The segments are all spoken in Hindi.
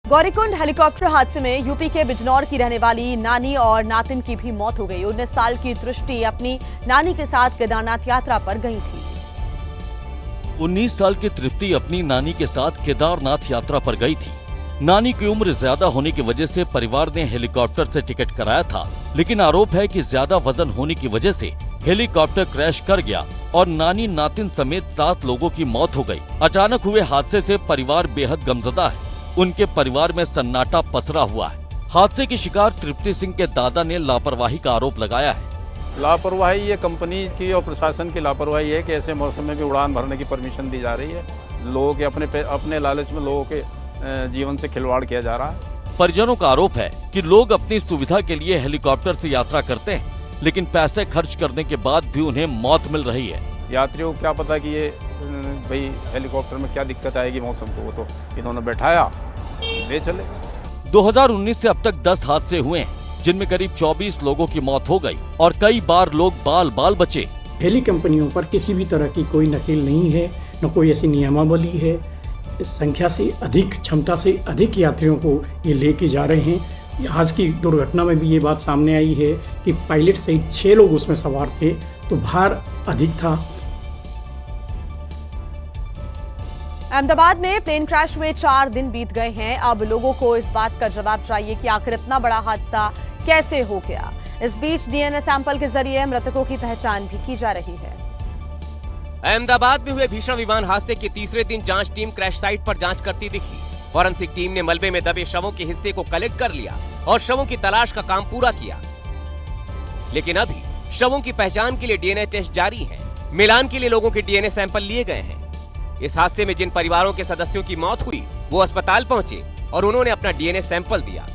गौरीकुंड हेलीकॉप्टर हादसे में यूपी के बिजनौर की रहने वाली नानी और नातिन की भी मौत हो गई। 19 साल की दृष्टि अपनी नानी के साथ केदारनाथ यात्रा पर गई थी। 19 साल की तृप्ति अपनी नानी के साथ केदारनाथ यात्रा पर गई थी। नानी की उम्र ज्यादा होने की वजह से परिवार ने हेलीकॉप्टर से टिकट कराया था, लेकिन आरोप है कि ज्यादा वजन होने की वजह से हेलीकॉप्टर क्रैश कर गया और नानी नातिन समेत 7 लोगों की मौत हो गई। अचानक हुए हादसे से परिवार बेहद गमजदा है। उनके परिवार में सन्नाटा पसरा हुआ है। हादसे की शिकार तृप्ति सिंह के दादा ने लापरवाही का आरोप लगाया है। लापरवाही ये कंपनी की और प्रशासन की लापरवाही है कि ऐसे मौसम में भी उड़ान भरने की परमिशन दी जा रही है। लोगों के अपने लालच में लोगों के जीवन से खिलवाड़ किया जा रहा है। परिजनों का आरोप है कि लोग अपनी सुविधा के लिए हेलीकॉप्टर से यात्रा करते हैं, लेकिन पैसे खर्च करने के बाद भी उन्हें मौत मिल रही है। यात्रियों को क्या पता कि ये भाई हेलीकॉप्टर में क्या दिक्कत आएगी मौसम को, वो तो इन्होंने बैठाया ले चले। 2019 से अब तक 10 हादसे हुए हैं, जिनमें करीब 24 लोगों की मौत हो गई और कई बार लोग बाल बाल बचे। हेली कंपनियों पर किसी भी तरह की कोई नकेल नहीं है, न कोई ऐसी नियमावली है। इस संख्या से अधिक, क्षमता से अधिक यात्रियों को ये लेके जा रहे हैं। आज की दुर्घटना में भी ये बात सामने आई है कि पायलट सहित 6 लोग उसमें सवार थे, तो भार अधिक था। अहमदाबाद में प्लेन क्रैश हुए 4 दिन बीत गए हैं। अब लोगों को इस बात का जवाब चाहिए कि आखिर इतना बड़ा हादसा कैसे हो गया। इस बीच डीएनए सैंपल के जरिए मृतकों की पहचान भी की जा रही है। अहमदाबाद में हुए भीषण विमान हादसे के तीसरे दिन जांच टीम क्रैश साइट पर जांच करती दिखी। फॉरेंसिक टीम ने मलबे में दबे शवों के हिस्से को कलेक्ट कर लिया और शवों की तलाश का काम पूरा किया, लेकिन अभी शवों की पहचान के लिए डीएनए टेस्ट जारी है। मिलान के लिए लोगों के डीएनए सैंपल लिए गए हैं। इस हादसे में जिन परिवारों के सदस्यों की मौत हुई वो अस्पताल पहुंचे और उन्होंने अपना डीएनए सैंपल दिया।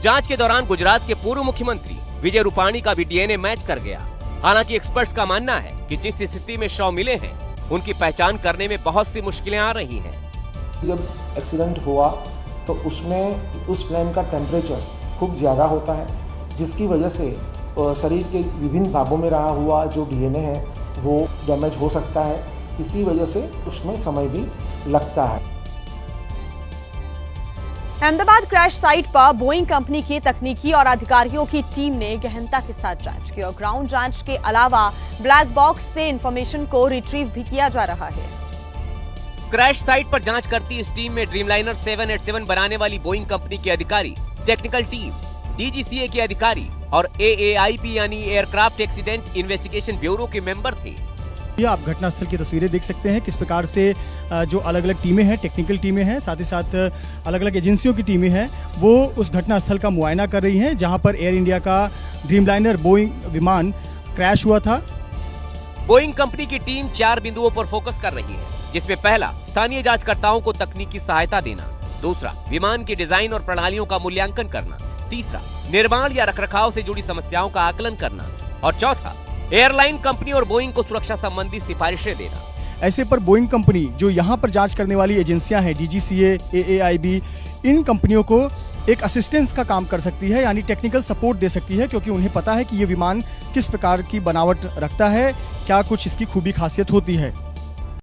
जांच के दौरान गुजरात के पूर्व मुख्यमंत्री विजय रूपाणी का भी डीएनए मैच कर गया। हालांकि एक्सपर्ट्स का मानना है कि जिस स्थिति में शव मिले हैं उनकी पहचान करने में बहुत सी मुश्किलें आ रही हैं। जब एक्सीडेंट हुआ तो उसमें उस प्लेन का टेम्परेचर खूब ज़्यादा होता है, जिसकी वजह से शरीर के विभिन्न भागों में रहा हुआ जो डीएनए है वो डैमेज हो सकता है। इसी वजह से उसमें समय भी लगता है। अहमदाबाद क्रैश साइट पर बोइंग कंपनी की तकनीकी और अधिकारियों की टीम ने गहनता के साथ जांच की और ग्राउंड जांच के अलावा ब्लैक बॉक्स से इंफॉर्मेशन को रिट्रीव भी किया जा रहा है। क्रैश साइट पर जांच करती इस टीम में ड्रीमलाइनर 787 बनाने वाली बोइंग कंपनी के अधिकारी, टेक्निकल टीम, डीजीसीए के अधिकारी और एएआईपी यानी एयरक्राफ्ट एक्सीडेंट इन्वेस्टिगेशन ब्यूरो के मेंबर थे। ये आप घटनास्थल की तस्वीरें देख सकते हैं, किस प्रकार से जो अलग अलग टीमें हैं, टेक्निकल टीमें हैं, साथ ही साथ अलग अलग एजेंसियों की टीमें हैं, वो उस घटनास्थल का मुआयना कर रही हैं जहां पर एयर इंडिया का ड्रीमलाइनर बोइंग विमान क्रैश हुआ था। बोइंग कंपनी की टीम 4 बिंदुओं पर फोकस कर रही है, जिसमें पहला स्थानीय जांचकर्ताओं को तकनीकी सहायता देना, दूसरा विमान की डिजाइन और प्रणालियों का मूल्यांकन करना, तीसरा निर्माण या रखरखाव से जुड़ी समस्याओं का आकलन करना और चौथा एयरलाइन कंपनी और बोइंग को सुरक्षा संबंधी सिफारिशें देना। ऐसे पर बोइंग कंपनी जो यहाँ पर जांच करने वाली एजेंसियां हैं, डीजीसीए, एएआईबी, इन कंपनियों को एक असिस्टेंस का काम कर सकती है, यानी टेक्निकल सपोर्ट दे सकती है, क्योंकि उन्हें पता है कि ये विमान किस प्रकार की बनावट रखता है, क्या कुछ इसकी खूबी खासियत होती है।